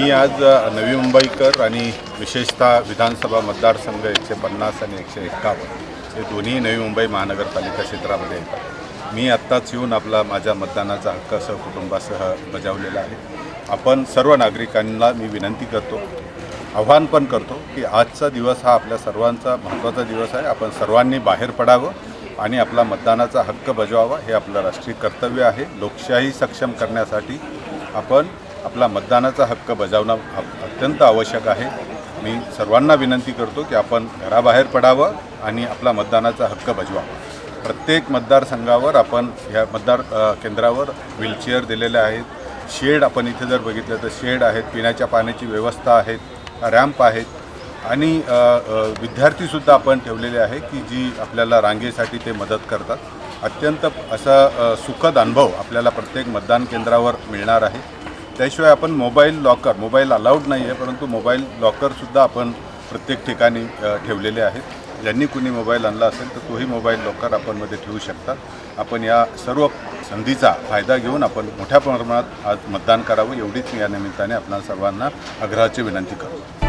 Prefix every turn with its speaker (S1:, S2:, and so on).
S1: मी आज नवी मुंबईकर आणि विशेषतः विधानसभा मतदारसंघ 150 आणि 151 हे दोन्ही नवी मुंबई महानगरपालिका क्षेत्रामध्ये येतात। मी आत्ताच येऊन माझ्या मतदानाचा हक्क कुटुंबासह बजावलेला आहे। आपण सर्व नागरिकांना मी विनंती करतो, आव्हान पण करतो की आजचा दिवस हा आपल्या सर्वांचा महत्त्वाचा दिवस आहे। आपण सर्वांनी बाहेर पडावं आणि आपला मतदानाचा हक्क बजावावा, हे आपलं राष्ट्रीय कर्तव्य आहे। लोकशाही सक्षम करण्यासाठी आपण आपला मतदानाचा हक्क बजावणं अत्यंत आवश्यक आहे। मी सर्वांना विनंती करतो की आपण घराबाहेर पडावं आणि आपला मतदानाचा हक्क बजवावा। प्रत्येक मतदारसंघावर आपण ह्या मतदार केंद्रावर व्हीलचेअर दिलेले आहेत, शेड आपण इथे जर बघितलं तर शेड आहेत, पिण्याच्या पाण्याची व्यवस्था आहेत, रॅम्प आहेत आणि विद्यार्थीसुद्धा आपण ठेवलेले आहे की जी आपल्याला रांगेसाठी ते मदत करतात। अत्यंत असा सुखद अनुभव आपल्याला प्रत्येक मतदान केंद्रावर मिळणार आहे। त्याशिवाय आपण मोबाईल अलाउड नाही आहे, परंतु मोबाईल लॉकरसुद्धा आपण प्रत्येक ठिकाणी ठेवलेले आहेत। ज्यांनी कुणी मोबाईल आणला असेल तर तोही मोबाईल लॉकर आपण मध्ये ठेवू शकतात। आपण या सर्व संधीचा फायदा घेऊन आपण मोठ्या प्रमाणात आज मतदान करावं, एवढीच मी या निमित्ताने आपणा सर्वांना आग्रहाची विनंती करतो।